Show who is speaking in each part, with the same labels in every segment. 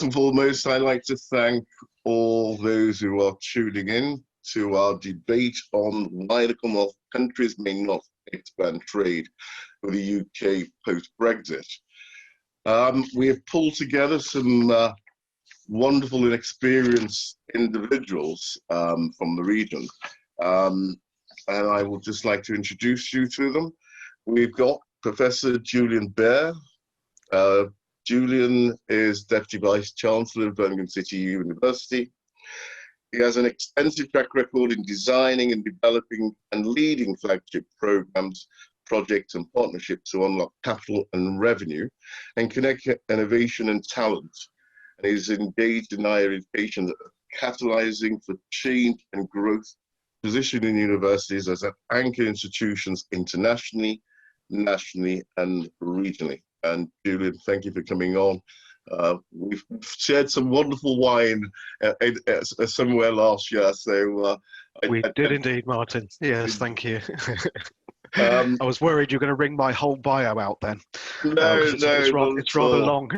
Speaker 1: and foremost, I'd like to thank all those who are tuning in to our debate on why the Commonwealth countries may not expand trade with the UK post Brexit. We have pulled together some wonderful and experienced individuals from the region, and I would just like to introduce you to them. We've got Professor Julian Baer. Julian is Deputy Vice Chancellor of Birmingham City University. He has an extensive track record in designing and developing and leading flagship programs, projects and partnerships to unlock capital and revenue and connect innovation and talent. And he's engaged in higher education, catalyzing for change and growth, positioning universities as anchor institutions internationally, nationally and regionally. And Julian, thank you for coming on. We've shared some wonderful wine somewhere last year, so
Speaker 2: we did indeed, Martin. Yes, thank you. I was worried you're going to ring my whole bio out then. It's rather long.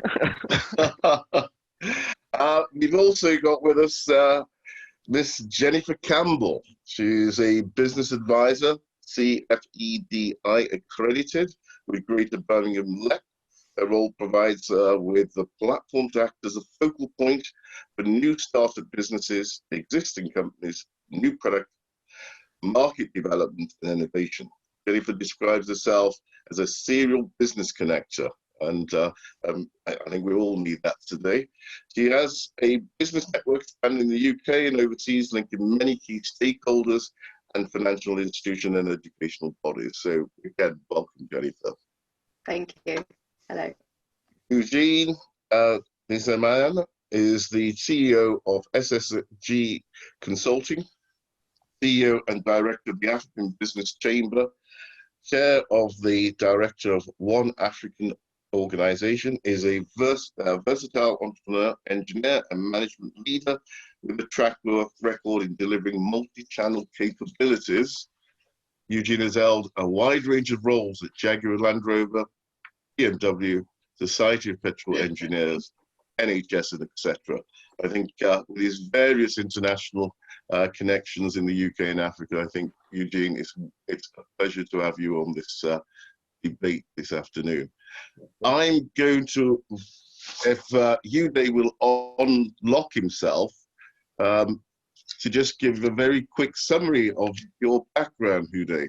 Speaker 1: We've also got with us Miss Jennifer Campbell. She's a business advisor, CFEDI accredited with Greater Birmingham LEP. Her role provides with the platform to act as a focal point for new startup businesses, existing companies, new product, market development and innovation. Jennifer describes herself as a serial business connector, and I think we all need that today. She has a business network spanning the UK and overseas, linking many key stakeholders and financial institutions and educational bodies. So again, welcome, Jennifer.
Speaker 3: Thank you. Hello.
Speaker 1: Eugene Nizaman is the CEO of SSG Consulting, CEO and Director of the African Business Chamber, Chair of the Director of One African Organization, is a versatile entrepreneur, engineer and management leader with a track record in delivering multi-channel capabilities. Eugene has held a wide range of roles at Jaguar Land Rover, BMW, Society of Petrol Engineers, NHS, and etc. I think with his various international connections in the UK and Africa, I think, Eugene, it's a pleasure to have you on this debate this afternoon. I'm going to, if Uday will unlock himself, to just give a very quick summary of your background, Uday.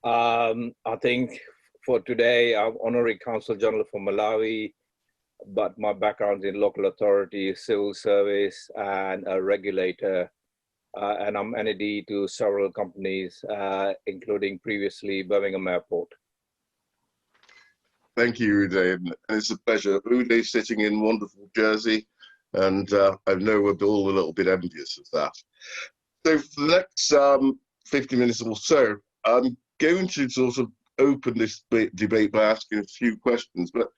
Speaker 4: I think for today, I'm Honorary Consul General for Malawi, but my background in local authority, civil service, and a regulator. And I'm NED to several companies, including previously Birmingham Airport.
Speaker 1: Thank you, Uday, and it's a pleasure. Uday's sitting in wonderful Jersey, and I know we're all a little bit envious of that. So for the next 50 minutes or so, I'm going to sort of open this debate by asking a few questions, but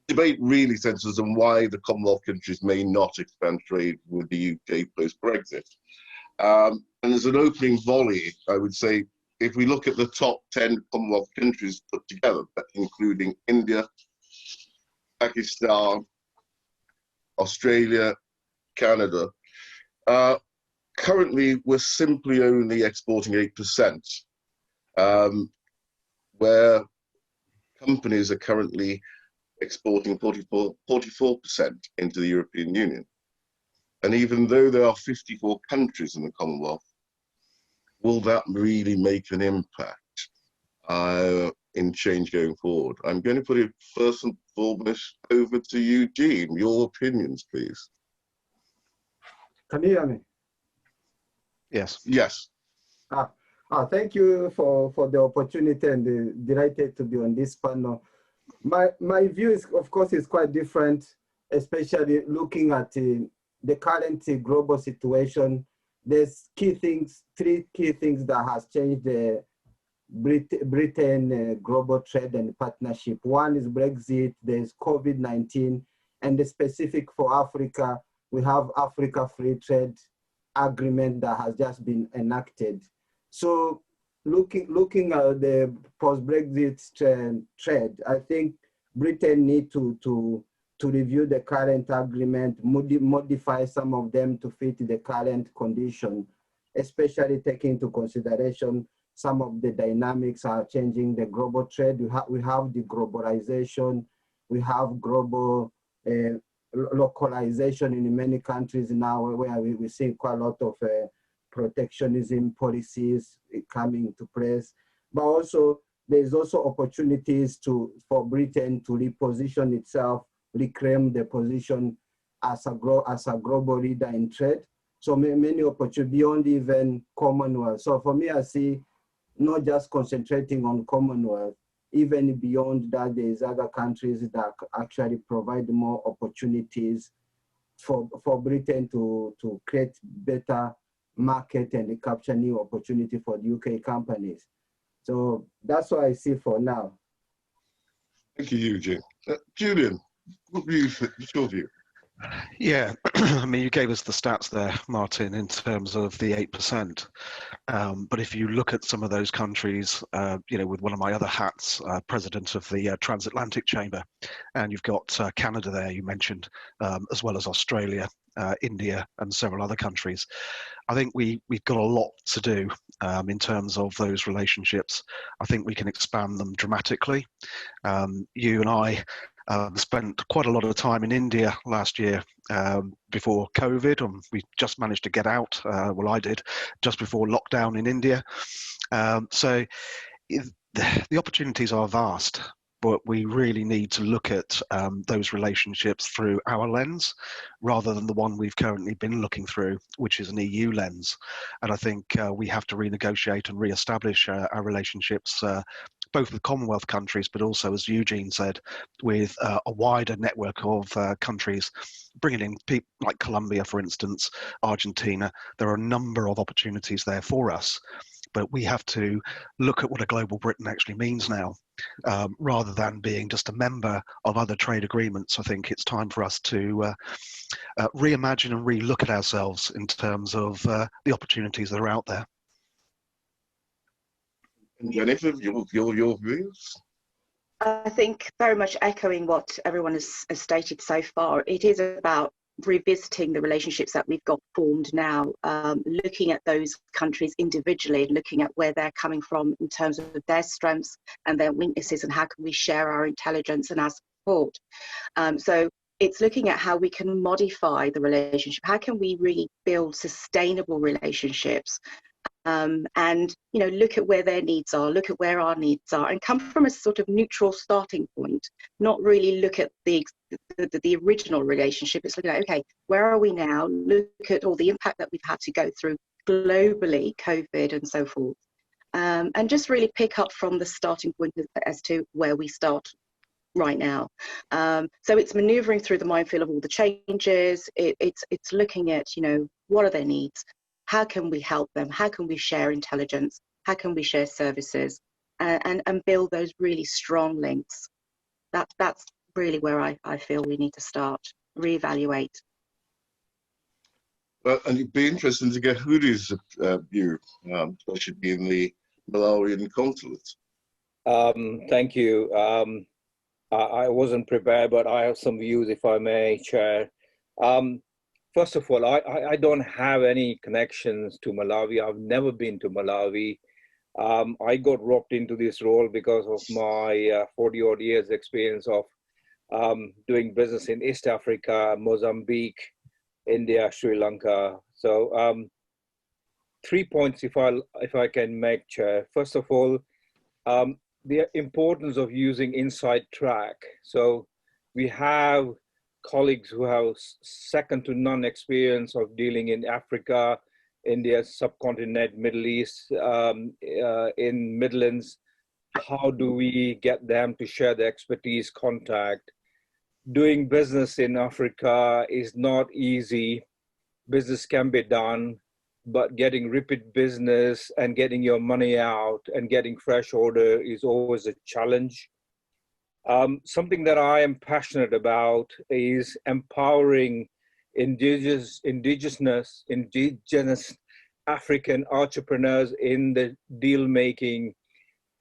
Speaker 1: debate really centres on why the Commonwealth countries may not expand trade with the UK post-Brexit. And as an opening volley, I would say, if we look at the top 10 Commonwealth countries put together, including India, Pakistan, Australia, Canada, currently we're simply only exporting 8%, where companies are currently exporting 44% into the European Union. And even though there are 54 countries in the Commonwealth, will that really make an impact in change going forward? I'm going to put it first and foremost over to Eugene. Your opinions, please.
Speaker 5: Can you hear me?
Speaker 1: Yes. Yes.
Speaker 5: Thank you for the opportunity, and delighted to be on this panel. My view is, of course, is quite different, especially looking at the current global situation. There's three key things that has changed the Britain global trade and partnership. One is Brexit, there's COVID-19, and the specific for Africa, we have Africa Free Trade Agreement that has just been enacted. So looking at the post-Brexit trade, I think Britain need to to review the current agreement, modify some of them to fit the current condition, especially taking into consideration some of the dynamics are changing the global trade. We have the globalization, we have global localization in many countries now, where we're seeing quite a lot of protectionism policies coming into place. But also, there's also opportunities for Britain to reposition itself, reclaim the position as a global leader in trade. So many opportunities beyond even Commonwealth. So for me, I see not just concentrating on Commonwealth, even beyond that, there's other countries that actually provide more opportunities for Britain to create better market and capture new opportunity for the UK companies. So that's what I see for now.
Speaker 1: Thank you, Eugene. Julian, what's your view?
Speaker 2: Yeah, I mean, you gave us the stats there, Martin, in terms of the 8%. But if you look at some of those countries, with one of my other hats, president of the Transatlantic Chamber, and you've got Canada there, you mentioned, as well as Australia, India, and several other countries. I think we've got a lot to do in terms of those relationships. I think we can expand them dramatically. You and I spent quite a lot of time in India last year before COVID, and we just managed to get out. Well, I did just before lockdown in India. So the opportunities are vast, but we really need to look at those relationships through our lens rather than the one we've currently been looking through, which is an EU lens. And I think we have to renegotiate and re-establish our relationships both with Commonwealth countries, but also, as Eugene said, with a wider network of countries, bringing in people like Colombia, for instance, Argentina. There are a number of opportunities there for us, but we have to look at what a global Britain actually means now, rather than being just a member of other trade agreements. I think it's time for us to reimagine and re-look at ourselves in terms of the opportunities that are out there.
Speaker 1: Jennifer, your views?
Speaker 3: I think very much echoing what everyone has stated so far, it is about revisiting the relationships that we've got formed now, looking at those countries individually, looking at where they're coming from in terms of their strengths and their weaknesses, and how can we share our intelligence and our support. So it's looking at how we can modify the relationship. How can we really build sustainable relationships? And look at where their needs are, look at where our needs are, and come from a sort of neutral starting point, not really look at the original relationship. It's looking at, okay, where are we now? Look at all the impact that we've had to go through globally, COVID and so forth, and just really pick up from the starting point as to where we start right now. So it's maneuvering through the minefield of all the changes. It's looking at, what are their needs? How can we help them? How can we share intelligence? How can we share services and build those really strong links? That's really where I feel we need to start, reevaluate.
Speaker 1: Well, and it'd be interesting to get Hudi's view, especially in the Malawian consulate.
Speaker 4: Thank you. I wasn't prepared, but I have some views, if I may, Chair. First of all, I don't have any connections to Malawi. I've never been to Malawi. I got roped into this role because of my 40-odd years experience of doing business in East Africa, Mozambique, India, Sri Lanka. So 3 points, if I can make, Chair. First of all, the importance of using inside track. So we have colleagues who have second to none experience of dealing in Africa, India, subcontinent, Middle East, in Midlands. How do we get them to share the expertise, contact? Doing business in Africa is not easy. Business can be done, but getting repeat business and getting your money out and getting fresh order is always a challenge. Something that I am passionate about is empowering indigenous African entrepreneurs in the deal making.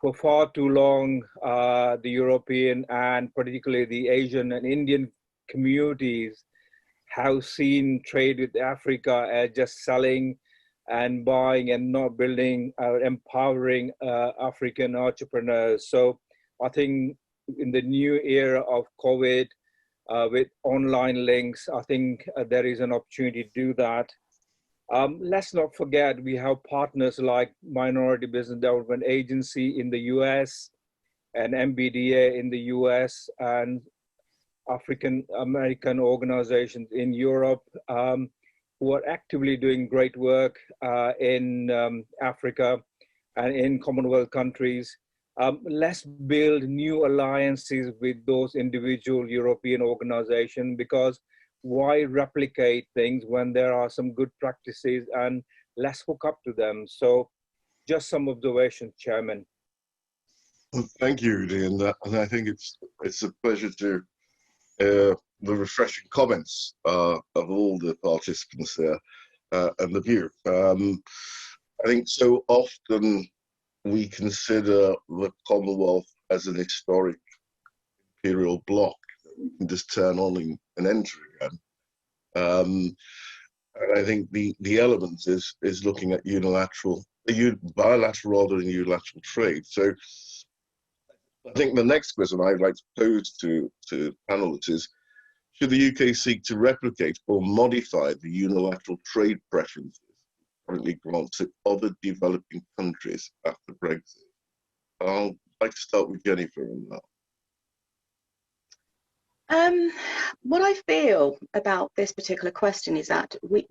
Speaker 4: For far too long, the European and particularly the Asian and Indian communities have seen trade with Africa as just selling and buying and not building or empowering African entrepreneurs. So I think in the new era of COVID, with online links, I think there is an opportunity to do that. Let's not forget, we have partners like Minority Business Development Agency in the US and MBDA in the US and African American organizations in Europe who are actively doing great work in Africa and in Commonwealth countries. Let's build new alliances with those individual European organizations, because why replicate things when there are some good practices, and let's hook up to them. So just some observations, Chairman.
Speaker 1: Well, thank you, Udi, and I think it's a pleasure to the refreshing comments of all the participants there and the view. I think so often we consider the Commonwealth as an historic imperial bloc that we can just turn on and enter again. And I think the element is looking at bilateral rather than unilateral trade. So I think the next question I'd like to pose to panelists is, should the UK seek to replicate or modify the unilateral trade preferences currently granted to other developing countries after Brexit? I'd like to start with Jennifer on that.
Speaker 3: What I feel about this particular question is that we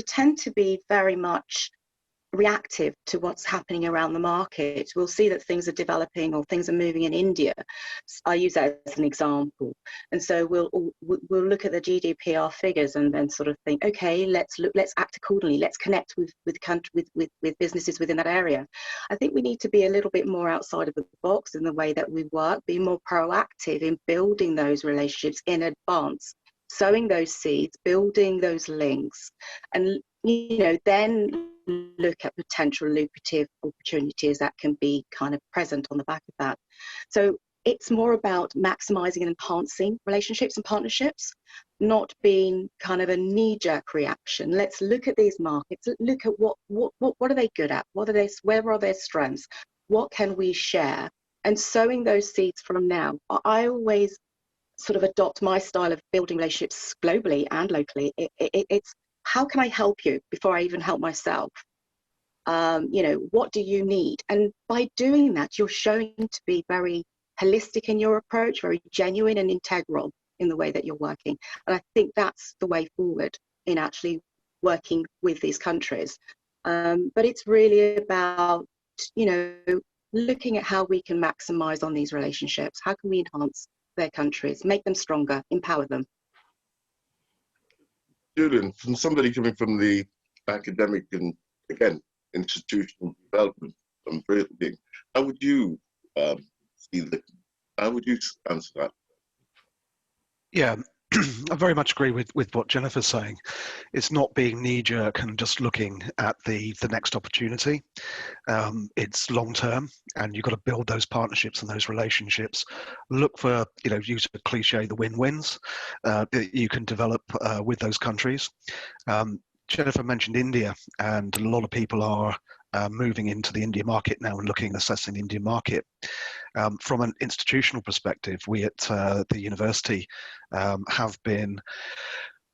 Speaker 3: tend to be very much reactive to what's happening around the market. We'll see that things are developing or things are moving in India. I use that as an example. And so we'll look at the GDPR figures and then sort of think, okay, let's act accordingly. Let's connect with businesses within that area. I think we need to be a little bit more outside of the box in the way that we work, be more proactive in building those relationships in advance, sowing those seeds, building those links, and then look at potential lucrative opportunities that can be kind of present on the back of that. So it's more about maximizing and enhancing relationships and partnerships, not being kind of a knee-jerk reaction. Let's look at these markets, look at what are they good at, where are their strengths, what can we share, and sowing those seeds from now. I always sort of adopt my style of building relationships globally and locally. It's how can I help you before I even help myself? What do you need? And by doing that, you're showing to be very holistic in your approach, very genuine and integral in the way that you're working. And I think that's the way forward in actually working with these countries. But it's really about, looking at how we can maximize on these relationships. How can we enhance their countries, make them stronger, empower them?
Speaker 1: Julian, from somebody coming from the academic and, again, institutional development and building, how would you answer that?
Speaker 2: Yeah, I very much agree with what Jennifer's saying. It's not being knee-jerk and just looking at the next opportunity. It's long-term, and you've got to build those partnerships and those relationships. Look for, use a cliche, the win-wins that you can develop with those countries. Jennifer mentioned India, and a lot of people are moving into the India market now and looking and assessing the Indian market. From an institutional perspective, we at the university have been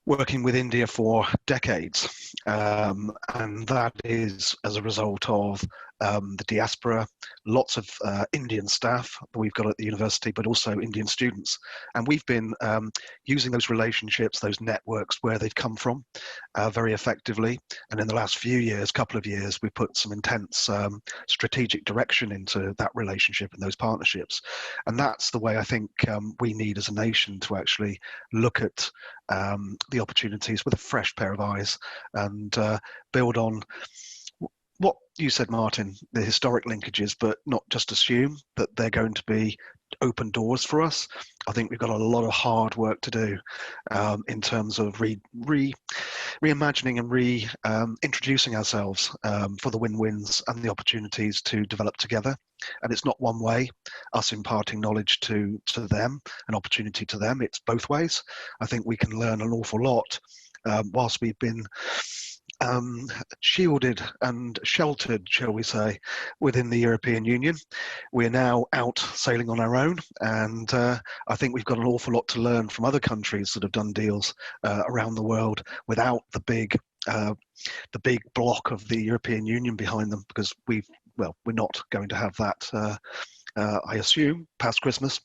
Speaker 2: working with India for decades, and that is as a result of the diaspora, lots of Indian staff that we've got at the university, but also Indian students. And we've been using those relationships, those networks where they've come from very effectively. And in the last couple of years, we've put some intense strategic direction into that relationship and those partnerships. And that's the way I think we need as a nation to actually look at the opportunities with a fresh pair of eyes and build on what you said, Martin, the historic linkages, but not just assume that they're going to be open doors for us. I think we've got a lot of hard work to do in terms of reimagining and introducing ourselves for the win-wins and the opportunities to develop together. And it's not one way, us imparting knowledge to them, an opportunity to them. It's both ways. I think we can learn an awful lot whilst we've been shielded and sheltered, shall we say, within the European Union. We're now out sailing on our own, and I think we've got an awful lot to learn from other countries that have done deals around the world without the big block of the European Union behind them, because we're not going to have that, I assume, past Christmas.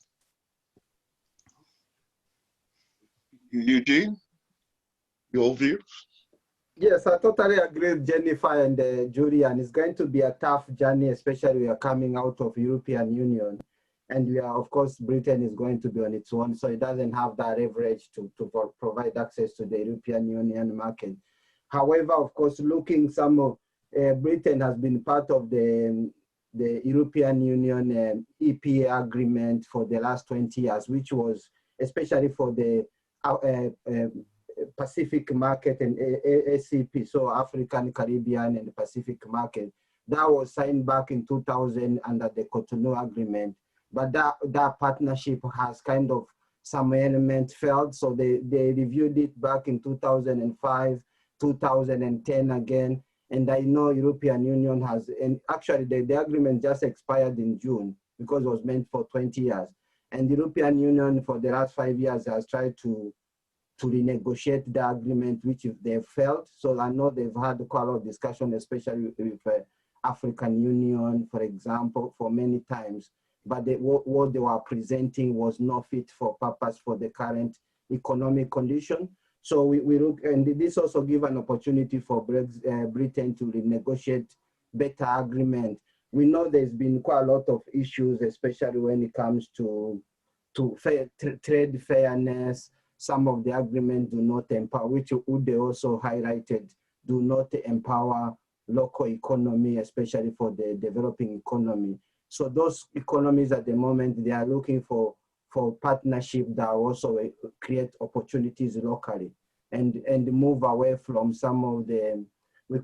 Speaker 1: Eugene, your view?
Speaker 5: Yes, I totally agree with Jennifer and Julian. It's going to be a tough journey, especially we are coming out of European Union. And we are, of course, Britain is going to be on its own, so it doesn't have that leverage to provide access to the European Union market. However, of course, Britain has been part of the European Union EPA agreement for the last 20 years, which was especially for the Pacific market and ACP, so African, Caribbean, and Pacific market. That was signed back in 2000 under the Cotonou Agreement. But that partnership has kind of some element failed. So they reviewed it back in 2005, 2010 again. And I know European Union has, and actually the agreement just expired in June because it was meant for 20 years. And the European Union for the last 5 years has tried to renegotiate the agreement, which they've failed. So I know they've had quite a lot of discussion, especially with African Union, for example, for many times. But what they were presenting was not fit for purpose for the current economic condition. So we look, and this also give an opportunity for Britain to renegotiate better agreement. We know there's been quite a lot of issues, especially when it comes to trade fairness. Some of the agreements do not empower, which Ude also highlighted, do not empower local economy, especially for the developing economy. So those economies at the moment, they are looking for partnership that also create opportunities locally and move away from some of the, we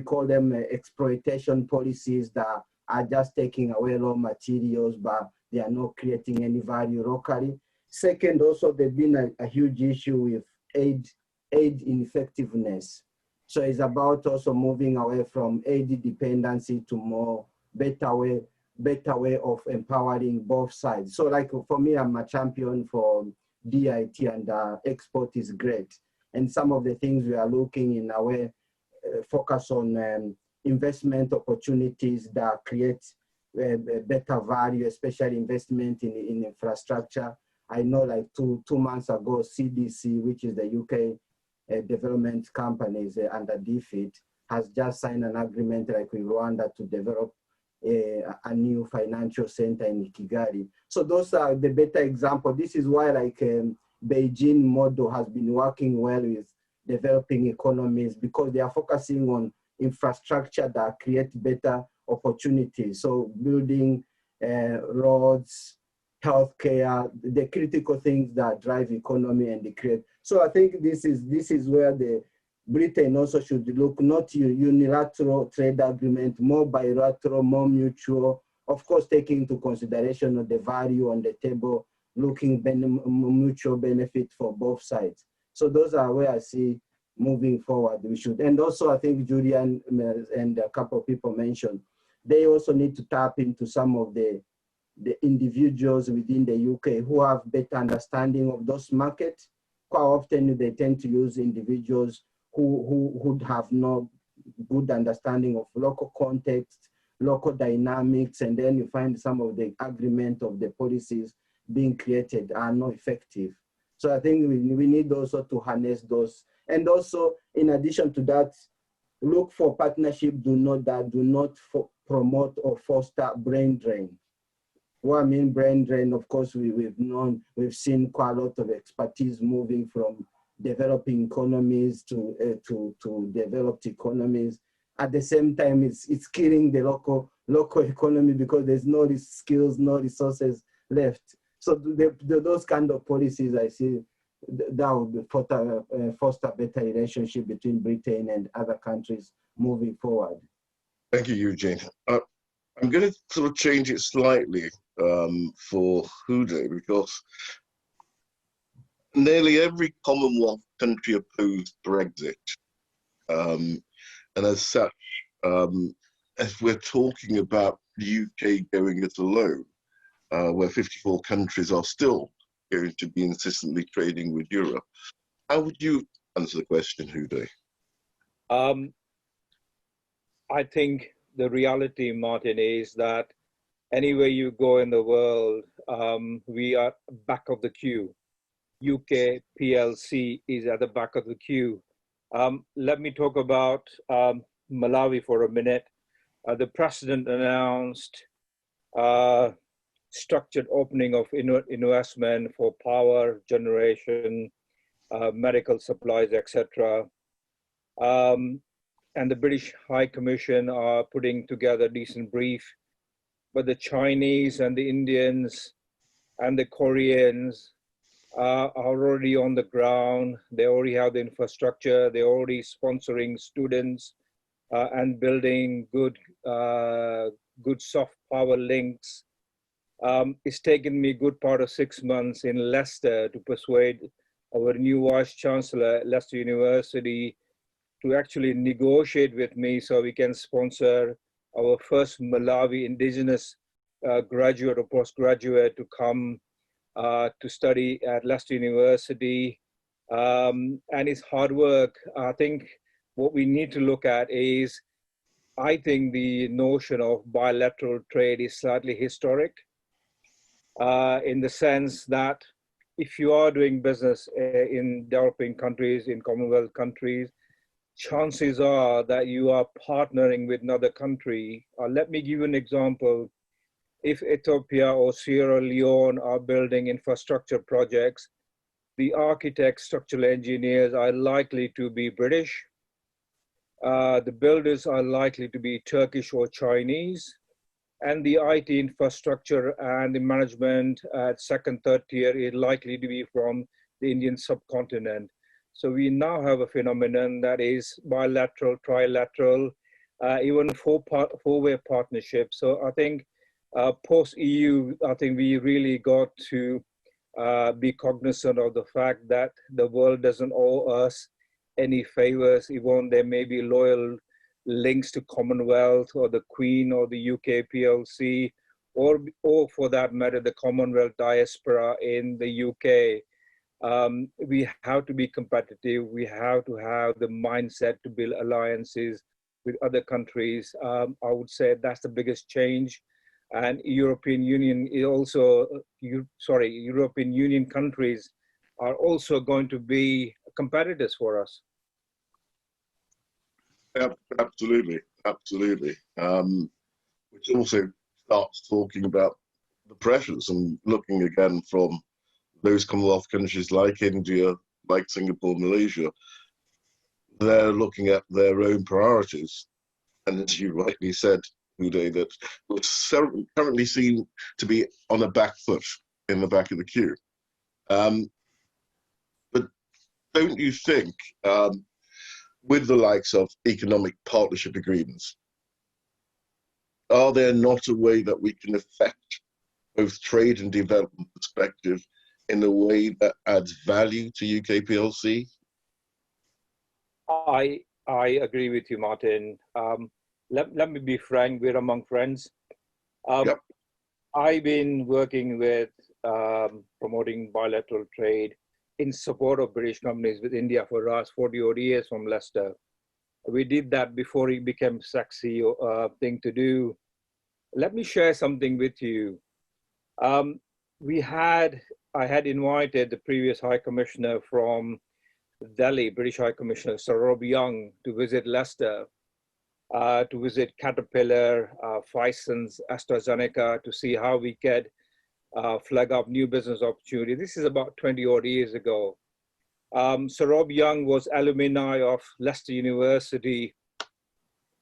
Speaker 5: call them exploitation policies that are just taking away raw materials, but they are not creating any value locally. Second, also, there's been a huge issue with aid ineffectiveness. So it's about also moving away from aid dependency to more better way of empowering both sides. So like for me, I'm a champion for DIT, and export is great. And some of the things we are looking in our way, focus on investment opportunities that create better value, especially investment in infrastructure. I know like two months ago, CDC, which is the UK development companies under DFID, has just signed an agreement like with Rwanda to develop a new financial center in Kigali. So those are the better example. This is why like Beijing model has been working well with developing economies, because they are focusing on infrastructure that create better opportunities. So building roads, healthcare, the critical things that drive economy and the create. So I think this is where the Britain also should look, not unilateral trade agreement, more bilateral, more mutual, of course, taking into consideration of the value on the table, looking mutual benefit for both sides. So those are where I see moving forward we should. And also I think Julian and a couple of people mentioned, they also need to tap into some of the individuals within the UK who have better understanding of those markets. Quite often they tend to use individuals who have no good understanding of local context, local dynamics, and then you find some of the agreement of the policies being created are not effective. So I think we need also to harness those. And also, in addition to that, look for partnership that do not promote or foster brain drain. What I mean brain drain, of course, we've seen quite a lot of expertise moving from developing economies to developed economies. At the same time, it's killing the local economy because there's no skills, no resources left. So those kind of policies, I see, that would foster better relationship between Britain and other countries moving forward.
Speaker 1: Thank you, Eugene. I'm going to sort of change it slightly for Hude, because nearly every Commonwealth country opposed Brexit. And as such, if we're talking about the UK going it alone, where 54 countries are still going to be insistently trading with Europe, how would you answer the question, Hude?
Speaker 4: I think the reality, Martin, is that anywhere you go in the world, we are back of the queue. UK PLC is at the back of the queue. Let me talk about Malawi for a minute. The president announced structured opening of investment for power generation, medical supplies, etc. And the British High Commission are putting together a decent brief, but the Chinese and the Indians and the Koreans are already on the ground. They already have the infrastructure. They're already sponsoring students and building good soft power links. It's taken me a good part of 6 months in Leicester to persuade our new Vice Chancellor at Leicester University to actually negotiate with me so we can sponsor our first Malawi indigenous graduate or postgraduate to come to study at Leicester University. And it's hard work. I think what we need to look at is, I think the notion of bilateral trade is slightly historic in the sense that if you are doing business in developing countries, in Commonwealth countries, chances are that you are partnering with another country. Let me give you an example. If Ethiopia or Sierra Leone are building infrastructure projects, the architects, structural engineers are likely to be British. The builders are likely to be Turkish or Chinese. And the IT infrastructure and the management at second, third tier is likely to be from the Indian subcontinent. So we now have a phenomenon that is bilateral, trilateral, even four-way partnership. So I think post-EU, I think we really got to be cognizant of the fact that the world doesn't owe us any favors, even there may be loyal links to Commonwealth or the Queen or the UK PLC, or for that matter, the Commonwealth diaspora in the UK. We have to be competitive. We have to have the mindset to build alliances with other countries. I would say that's the biggest change. And European Union is also, European Union countries are also going to be competitors for us.
Speaker 1: Absolutely, absolutely. Which also starts talking about the pressures and looking again from those Commonwealth countries like India, like Singapore, Malaysia. They're looking at their own priorities. And as you rightly said, Uday, that we're currently seen to be on a back foot in the back of the queue. But don't you think, with the likes of economic partnership agreements, are there not a way that we can affect both trade and development perspective in a way that adds value to UK PLC?
Speaker 4: I agree with you, Martin. Let me be frank, we're among friends.
Speaker 1: Yep.
Speaker 4: I've been working with promoting bilateral trade in support of British companies with India for the last 40 odd years from Leicester. We did that before it became a sexy thing to do. Let me share something with you. I had invited the previous High Commissioner from Delhi, British High Commissioner Saurabh Young, to visit Leicester, to visit Caterpillar, Phison's, AstraZeneca, to see how we could flag up new business opportunity. This is about 20 odd years ago. Saurabh Young was alumni of Leicester University.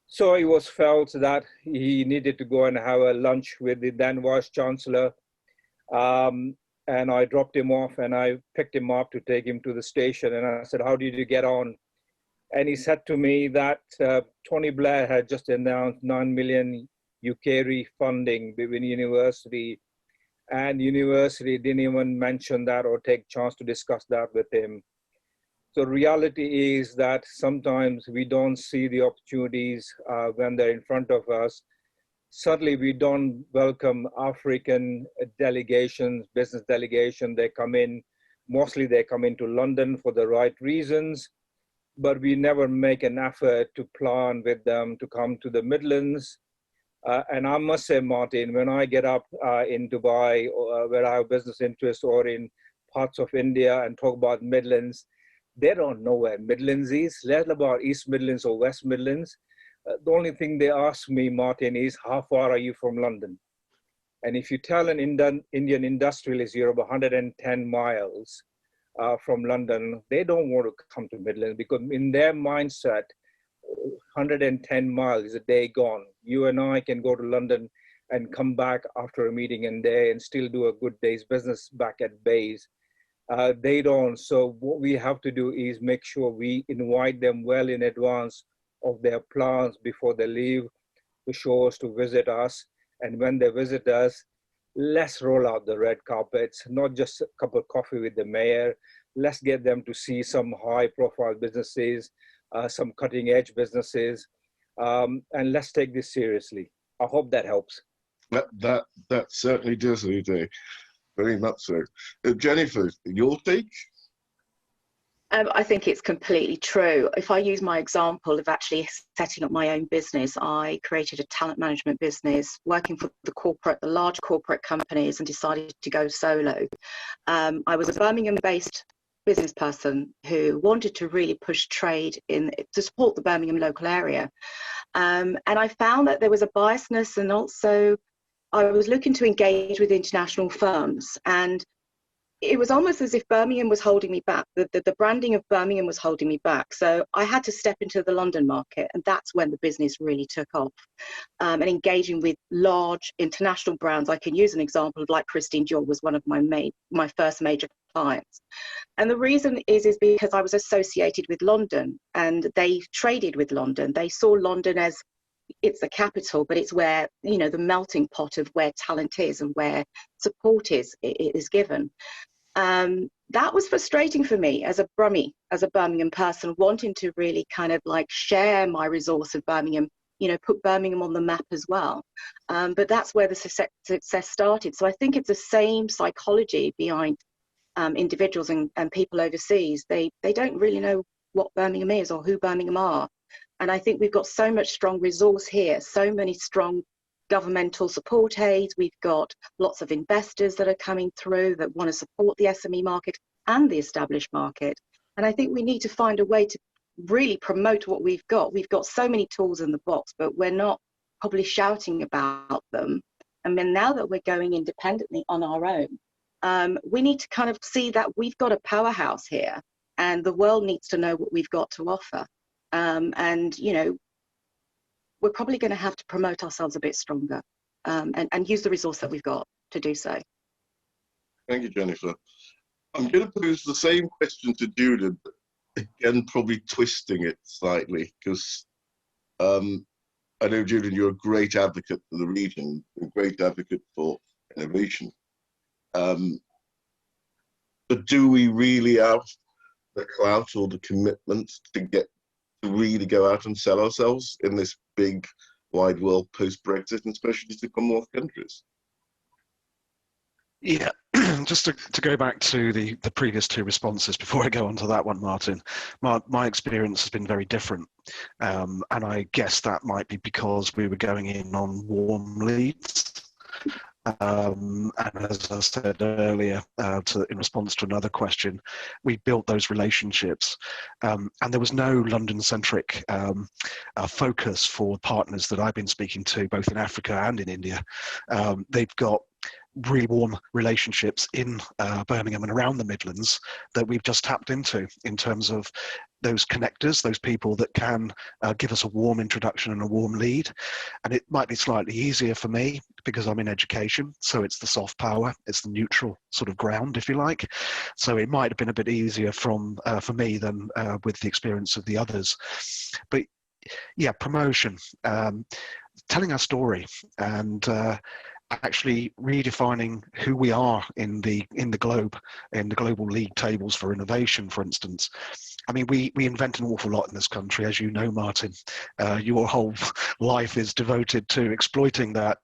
Speaker 4: So it was felt that he needed to go and have a lunch with the then Vice Chancellor. And I dropped him off and I picked him up to take him to the station. And I said, how did you get on? And he said to me that Tony Blair had just announced 9 million UK refunding between university, and university didn't even mention that or take chance to discuss that with him. So reality is that sometimes we don't see the opportunities when they're in front of us. Certainly we don't welcome African delegations, business delegation. They come in, mostly they come into London for the right reasons, but we never make an effort to plan with them to come to the Midlands. And I must say, Martin, when I get up in Dubai, where I have business interests, or in parts of India and talk about Midlands, they don't know where Midlands is, let about East Midlands or West Midlands. The only thing they ask me, Martin, is how far are you from London? And if you tell an Indian industrialist you're about 110 miles from London, they don't want to come to Midlands, because in their mindset, 110 miles is a day gone. You and I can go to London and come back after a meeting and day and still do a good day's business back at base. They don't. So what we have to do is make sure we invite them well in advance of their plans before they leave the shores to visit us. And when they visit us, let's roll out the red carpets, not just a cup of coffee with the mayor. Let's get them to see some high profile businesses, some cutting edge businesses, and let's take this seriously. I hope that helps.
Speaker 1: That certainly does, Uday. Very much so. Jennifer, your take?
Speaker 3: I think it's completely true. If I use my example of actually setting up my own business, I created a talent management business working for the large corporate companies, and decided to go solo. I was a Birmingham-based business person who wanted to really push trade to support the Birmingham local area. And I found that there was a biasness, and also I was looking to engage with international firms, and it was almost as if Birmingham was holding me back. The branding of Birmingham was holding me back. So I had to step into the London market, and that's when the business really took off. And engaging with large international brands, I can use an example of like Christine Dior was one of my first major clients. And the reason is because I was associated with London, and they traded with London. They saw London as it's the capital, but it's where, the melting pot of where talent is and where support is given. That was frustrating for me as a Brummie, as a Birmingham person, wanting to really kind of like share my resource of Birmingham, put Birmingham on the map as well. But that's where the success started. So I think it's the same psychology behind individuals and people overseas. They don't really know what Birmingham is or who Birmingham are. And I think we've got so much strong resource here, so many strong governmental support aids. We've got lots of investors that are coming through that want to support the SME market and the established market. And I think we need to find a way to really promote what we've got. We've got so many tools in the box, but we're not probably shouting about them. And then now that we're going independently on our own, we need to kind of see that we've got a powerhouse here, and the world needs to know what we've got to offer. And we're probably going to have to promote ourselves a bit stronger, and use the resource that we've got to do so.
Speaker 1: Thank you, Jennifer. I'm going to pose the same question to Julian, but again, probably twisting it slightly, because I know, Julian, you're a great advocate for the region, a great advocate for innovation. But do we really have the clout or the commitment to really go out and sell ourselves in this big, wide world post-Brexit, and especially to Commonwealth countries?
Speaker 2: Yeah, just to go back to the previous two responses before I go on to that one, Martin, my experience has been very different. And I guess that might be because we were going in on warm leads. And as I said earlier, in response to another question, we built those relationships, and there was no London-centric focus for partners that I've been speaking to, both in Africa and in India. They've got really warm relationships in Birmingham and around the Midlands that we've just tapped into in terms of those connectors, those people that can give us a warm introduction and a warm lead. And it might be slightly easier for me because I'm in education, so it's the soft power, it's the neutral sort of ground, if you like. So it might have been a bit easier for me than with the experience of the others. But yeah, promotion, telling our story, and actually redefining who we are in the globe, in the global league tables for innovation, for instance. I mean, we invent an awful lot in this country, as you know, Martin. Your whole life is devoted to exploiting that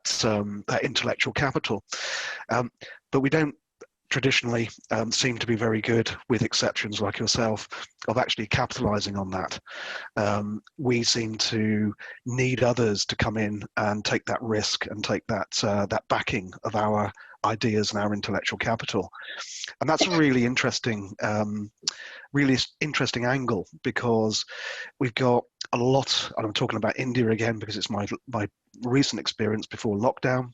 Speaker 2: intellectual capital, but we don't traditionally seem to be very good, with exceptions like yourself, of actually capitalizing on that. We seem to need others to come in and take that risk and take that backing of our ideas and our intellectual capital. And that's a really interesting angle, because we've got a lot, and I'm talking about India again because it's my recent experience before lockdown.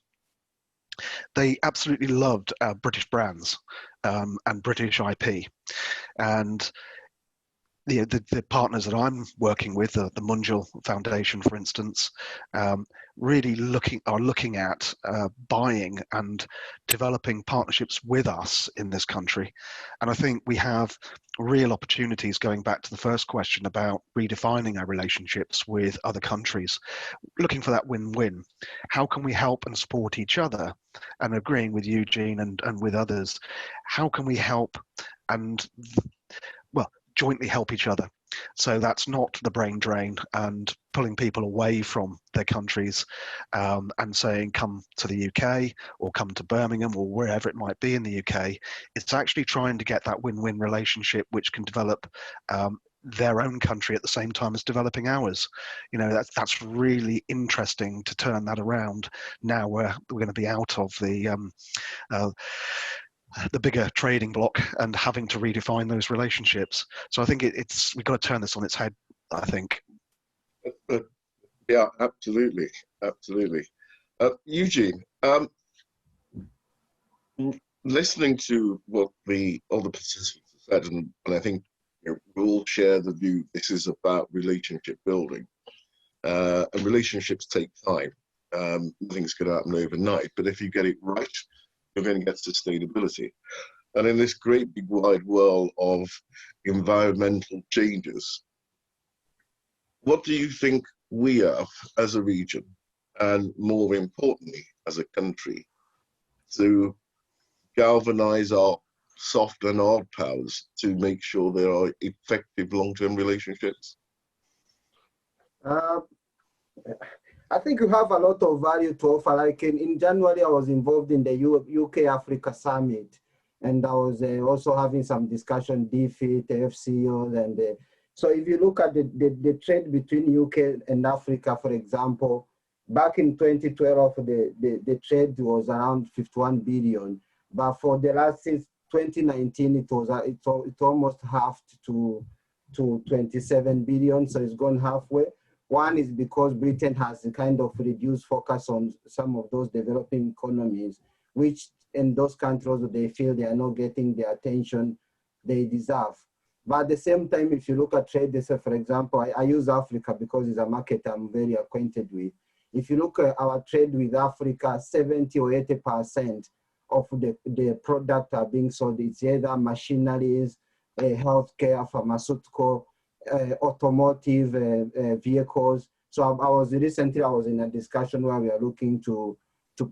Speaker 2: They absolutely loved British brands and British IP, and the partners that I'm working with, the Munjal Foundation, for instance, really are looking at buying and developing partnerships with us in this country. And I think we have real opportunities, going back to the first question about redefining our relationships with other countries, looking for that win-win. How can we help and support each other? And agreeing with Eugene and with others, how can we help and, well, jointly help each other? So that's not the brain drain and pulling people away from their countries and saying, come to the UK or come to Birmingham or wherever it might be in the UK. It's actually trying to get that win-win relationship which can develop their own country at the same time as developing ours. You know, that's really interesting to turn that around now we're going to be out of the bigger trading block and having to redefine those relationships. So I think we've got to turn this on its head, I think.
Speaker 1: Yeah, absolutely. Eugene, listening to what all the participants have said, and I think we all share the view this is about relationship building. And relationships take time. Nothing's going to happen overnight, but if you get it right, you're going to get sustainability. And in this great big wide world of environmental changes, what do you think we have as a region, and more importantly, as a country, to galvanize our soft and hard powers to make sure there are effective long-term relationships?
Speaker 5: I think you have a lot of value to offer. Like in January, I was involved in the UK Africa Summit, and I was also having some discussion, DFIT, FCOs, and so if you look at the trade between UK and Africa, for example, back in 2012, the trade was around 51 billion, but for the last, since 2019, it almost halved to 27 billion, so it's gone halfway. One is because Britain has a kind of reduced focus on some of those developing economies, which in those countries they feel they are not getting the attention they deserve. But at the same time, if you look at trade, for example, I use Africa because it's a market I'm very acquainted with. If you look at our trade with Africa, 70 or 80% of the product are being sold. It's either machineries, healthcare, pharmaceutical, automotive vehicles. So I was in a discussion where we are looking to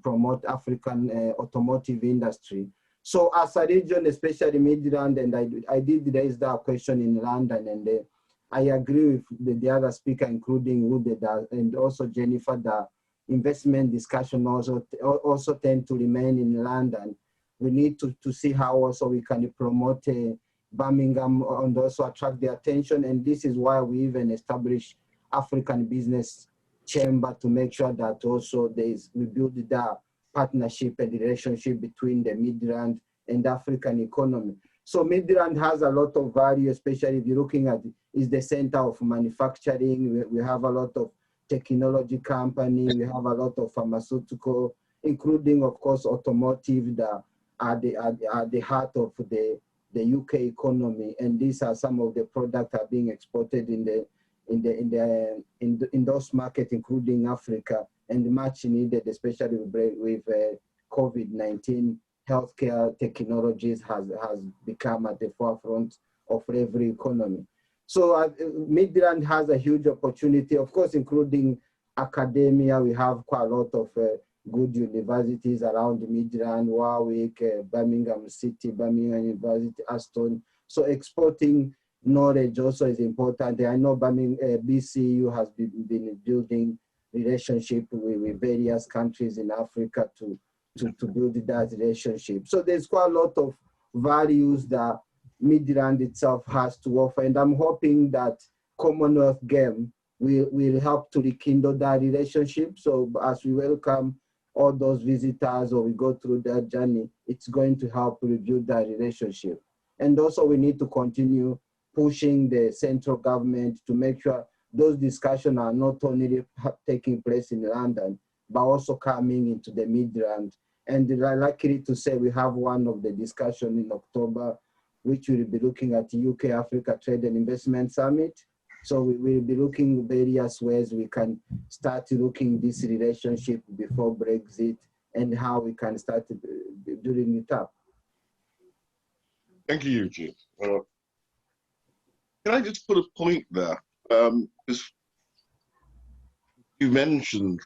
Speaker 5: promote African automotive industry. So as a region, especially Midland, and I did raise that question in London, and I agree with the other speaker, including Ude and also Jennifer, the investment discussion also tend to remain in London. We need to see how also we can promote Birmingham and also attract the attention. And this is why we even established African Business Chamber to make sure that also we build the partnership and relationship between the Midland and African economy. So Midland has a lot of value, especially if you're looking at is the center of manufacturing. We have a lot of technology company. We have a lot of pharmaceutical, including of course automotive that are the heart of the UK economy. And these are some of the products that are being exported in in those markets, including Africa, and much needed, especially with COVID-19. Healthcare technologies has become at the forefront of every economy. So Midrand has a huge opportunity, of course, including academia. We have quite a lot of good universities around Midrand, Warwick, Birmingham City, Birmingham University, Aston. So exporting knowledge also is important. I know BCU has been building relationship with various countries in Africa to build that relationship. So there's quite a lot of values that Midrand itself has to offer, and I'm hoping that Commonwealth Game will help to rekindle that relationship. So as we welcome all those visitors or we go through that journey, it's going to help rebuild that relationship. And also we need to continue pushing the central government to make sure those discussions are not only taking place in London, but also coming into the Midrand. And luckily to say we have one of the discussions in October, which will be looking at the UK Africa Trade and Investment Summit. So we will be looking various ways we can start looking this relationship before Brexit and how we can start building it up.
Speaker 1: Thank you, Eugene. Can I just put a point there? Because you mentioned.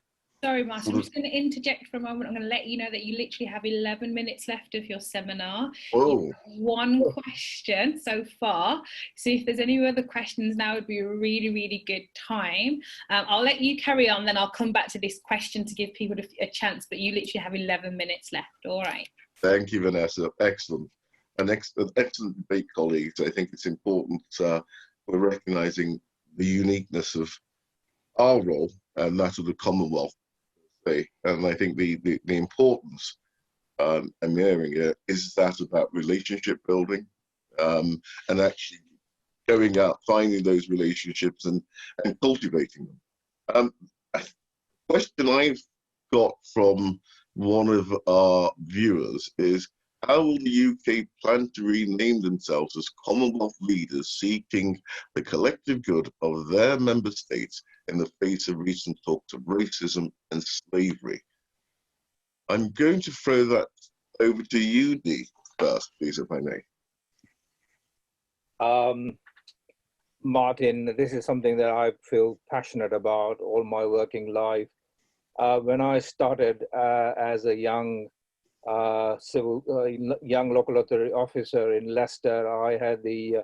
Speaker 6: Sorry, Martin, I'm just going to interject for a moment. I'm going to let you know that you literally have 11 minutes left of your seminar.
Speaker 1: Oh.
Speaker 6: One question so far. So if there's any other questions, now would be a really, really good time. I'll let you carry on, then I'll come back to this question to give people a chance, but you literally have 11 minutes left. All right.
Speaker 1: Thank you, Vanessa. Excellent. An excellent debate, colleagues. I think it's important we're recognising the uniqueness of our role and that of the Commonwealth. And I think the importance I'm hearing is that about relationship building and actually going out, finding those relationships and cultivating them. A question I've got from one of our viewers is, how will the UK plan to rename themselves as Commonwealth leaders seeking the collective good of their member states in the face of recent talks of racism and slavery? I'm going to throw that over to you, Dee, first, please, if I may.
Speaker 4: Martin, this is something that I feel passionate about all my working life. When I started as a young young local authority officer in Leicester, I had the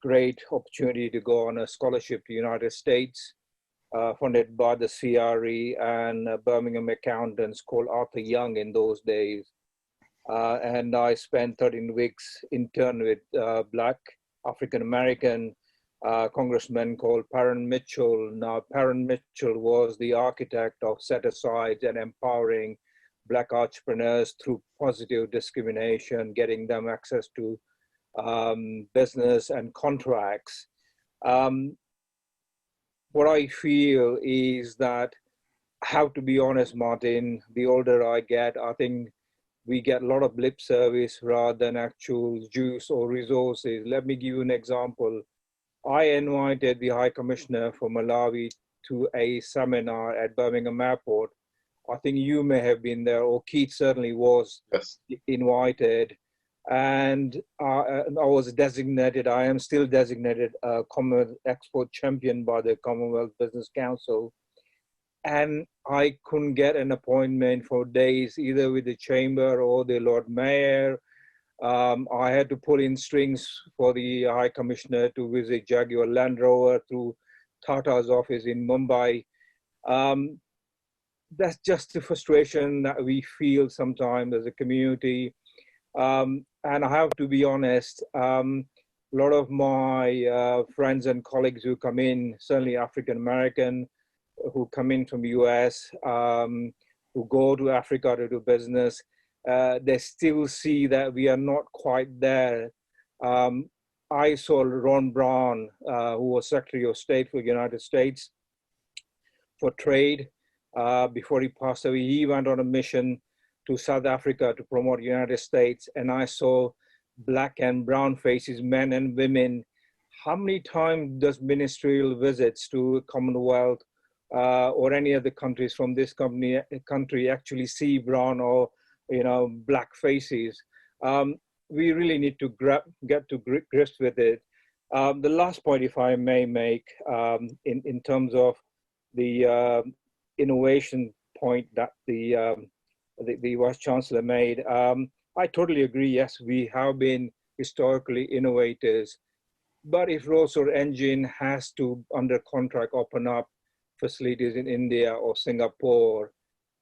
Speaker 4: great opportunity to go on a scholarship to the United States, funded by the CRE and Birmingham accountants called Arthur Young in those days. And I spent 13 weeks intern with Black African-American congressman called Parren Mitchell. Now, Parren Mitchell was the architect of set-asides and empowering Black entrepreneurs through positive discrimination, getting them access to business and contracts. What I feel is that, I have to be honest, Martin, the older I get, I think we get a lot of lip service rather than actual juice or resources. Let me give you an example. I invited the High Commissioner for Malawi to a seminar at Birmingham Airport. I think you may have been there, or Keith certainly was invited. And I was designated, I am still designated a Commonwealth Export Champion by the Commonwealth Business Council. And I couldn't get an appointment for days, either with the Chamber or the Lord Mayor. I had to pull in strings for the High Commissioner to visit Jaguar Land Rover through Tata's office in Mumbai. That's just the frustration that we feel sometimes as a community. And I have to be honest, a lot of my friends and colleagues who come in, certainly African-American, who come in from the US, who go to Africa to do business, they still see that we are not quite there. I saw Ron Brown, who was Secretary of State for the United States for Trade, before he passed away. He went on a mission to South Africa to promote the United States, and I saw Black and brown faces, men and women, how many times does ministerial visits to Commonwealth or any other countries from this country actually see brown or black faces? We really need to get to grips with it. The last point, if I may make, in terms of the innovation point that the Vice Chancellor made, I totally agree. Yes, we have been historically innovators, but if Rolls-Royce Engine has to, under contract, open up facilities in India or Singapore,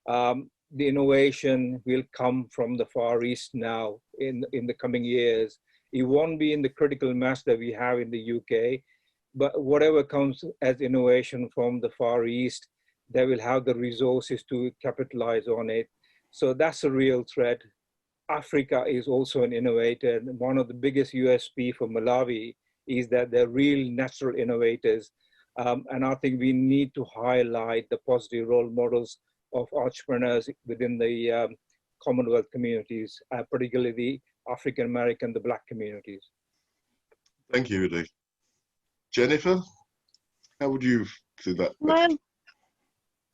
Speaker 4: the innovation will come from the Far East now in the coming years. It won't be in the critical mass that we have in the UK, but whatever comes as innovation from the Far East, they will have the resources to capitalize on it. So that's a real threat. Africa is also an innovator. One of the biggest USP for Malawi is that they're real natural innovators. And I think we need to highlight the positive role models of entrepreneurs within the Commonwealth communities, particularly the African American, the Black communities.
Speaker 1: Thank you, Udi. Jennifer, how would you see that question?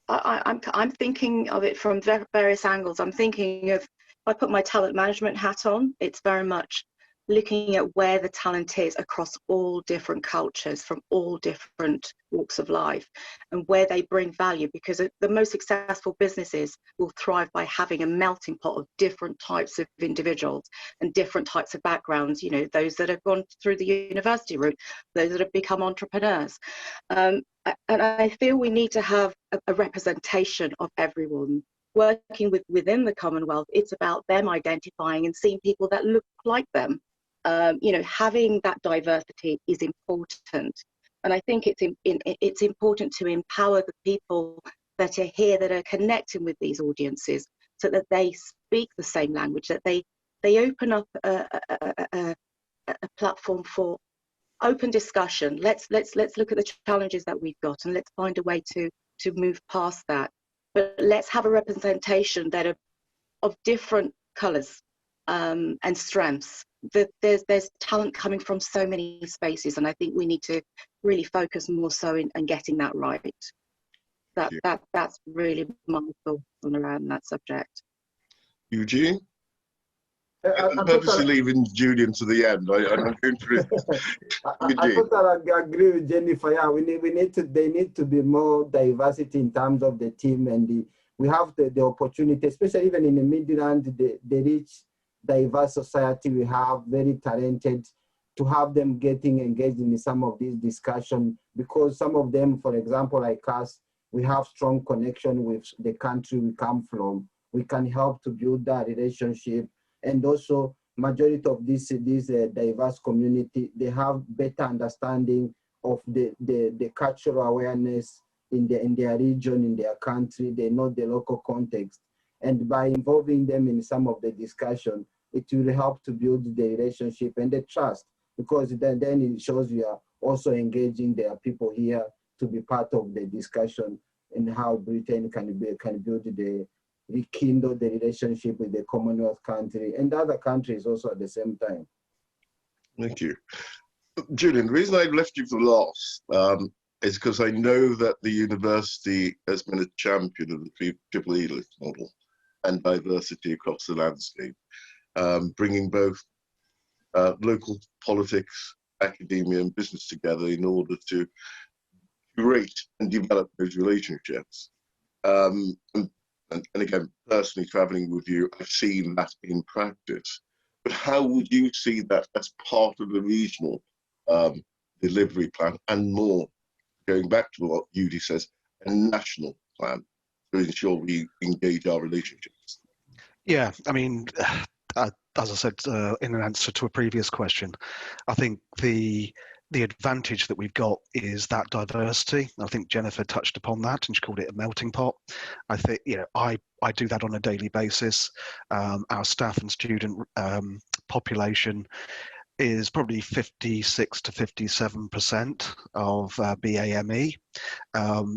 Speaker 3: I'm thinking of it from various angles. I'm thinking of, if I put my talent management hat on, it's very much looking at where the talent is across all different cultures, from all different walks of life, and where they bring value, because the most successful businesses will thrive by having a melting pot of different types of individuals and different types of backgrounds, those that have gone through the university route, those that have become entrepreneurs. And I feel we need to have a representation of everyone. Working within the Commonwealth, it's about them identifying and seeing people that look like them. Having that diversity is important, and I think it's important to empower the people that are here, that are connecting with these audiences, so that they speak the same language, that they open up a platform for open discussion. Let's look at the challenges that we've got, and let's find a way to move past that. But let's have a representation that are of different colours and strengths. There's talent coming from so many spaces, and I think we need to really focus more so in getting that right. That's really my thoughts on around that subject.
Speaker 1: Eugene? I'm purposely leaving Julian to the end. I'm going for
Speaker 5: I totally agree with Jennifer. Yeah, they need to be more diversity in terms of the team, and we have the opportunity, especially even in the Midland, the rich, diverse society we have, very talented, to have them getting engaged in some of these discussions, because some of them, for example, like us, we have strong connection with the country we come from. We can help to build that relationship. And also, majority of this diverse community, they have better understanding of the cultural awareness in their region, in their country. They know the local context. And by involving them in some of the discussion, it will help to build the relationship and the trust, because then it shows you are also engaging their people here to be part of the discussion and how Britain can rekindle the relationship with the Commonwealth country and other countries also at the same time. Thank you.
Speaker 1: Julian, the reason I left you for last is because I know that the university has been a champion of the triple E model and diversity across the landscape, bringing both local politics, academia and business together in order to curate and develop those relationships. And again, personally traveling with you, I've seen that in practice. But how would you see that as part of the regional delivery plan and more, going back to what Udi says, a national plan to ensure we engage our relationships?
Speaker 2: Yeah, I mean, as I said in an answer to a previous question, I think the advantage that we've got is that diversity. I think Jennifer touched upon that, and she called it a melting pot. I think, I do that on a daily basis. Our staff and student population is probably 56 to 57% of BAME.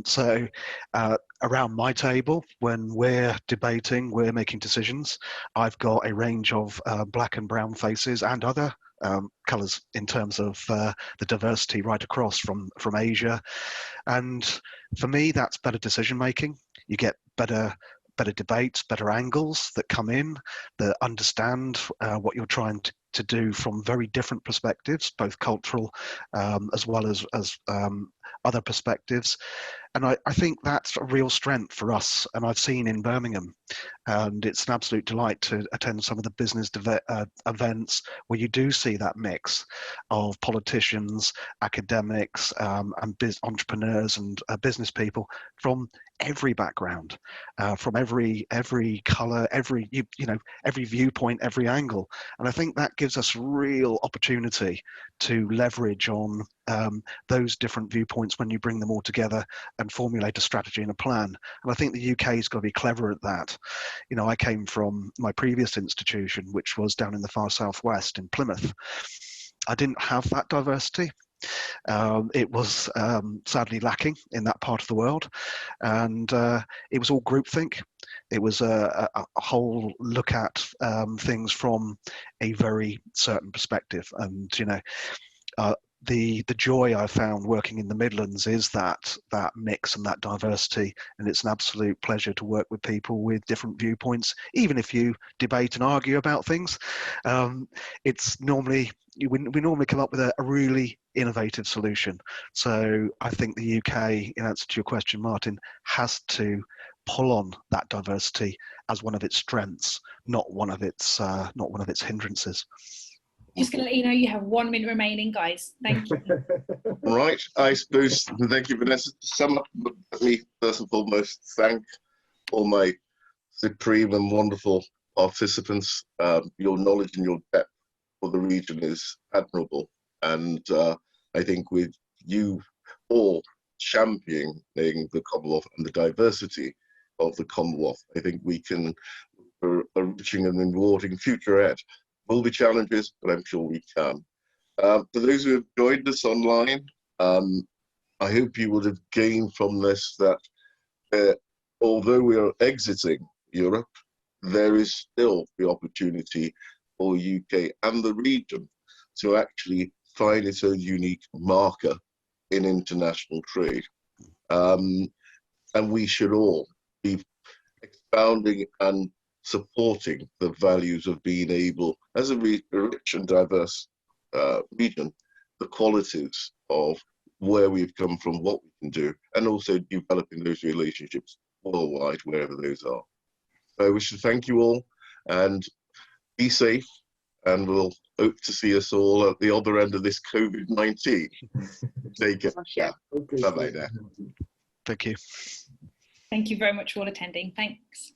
Speaker 2: So around my table, when we're debating, we're making decisions, I've got a range of black and brown faces and other colours in terms of the diversity right across from Asia. And for me, that's better decision making. You get better debates, better angles that come in, that understand what you're trying to do from very different perspectives, both cultural as well as other perspectives. And I think that's a real strength for us. And I've seen in Birmingham, and it's an absolute delight to attend some of the business events where you do see that mix of politicians, academics, and entrepreneurs and business people from every background, from every colour, every viewpoint, every angle. And I think that gives us real opportunity to leverage on those different viewpoints when you bring them all together and formulate a strategy and a plan. And I think the UK has got to be clever at that. You know, I came from my previous institution, which was down in the far southwest in Plymouth. I didn't have that diversity. It was sadly lacking in that part of the world, and it was all groupthink. It was a whole look at things from a very certain perspective, and the joy I found working in the Midlands is that mix and that diversity, and it's an absolute pleasure to work with people with different viewpoints, even if you debate and argue about things. It's normally we normally come up with a really innovative solution. So I think the UK, in answer to your question, Martin, has to pull on that diversity as one of its strengths, not one of its hindrances.
Speaker 6: Just going to let you know you have 1 minute remaining, guys. Thank you.
Speaker 1: Right, I suppose, thank you, Vanessa. To sum up, let me first and foremost thank all my supreme and wonderful participants. Your knowledge and your depth for the region is admirable. And I think with you all championing the Commonwealth and the diversity of the Commonwealth, I think we can, for a reaching and rewarding future ahead. Will be challenges, but I'm sure we can. For those who have joined us online, I hope you would have gained from this that although we are exiting Europe, there is still the opportunity for UK and the region to actually find its own unique marker in international trade. And we should all be expounding and supporting the values of being able, as a rich and diverse region, the qualities of where we've come from, what we can do, and also developing those relationships worldwide, wherever those are. So I wish to thank you all, and be safe, and we'll hope to see us all at the other end of this COVID-19. Take care. Yeah.
Speaker 5: Okay.
Speaker 1: Bye-bye now.
Speaker 2: Thank you.
Speaker 6: Thank you very much for all attending. Thanks.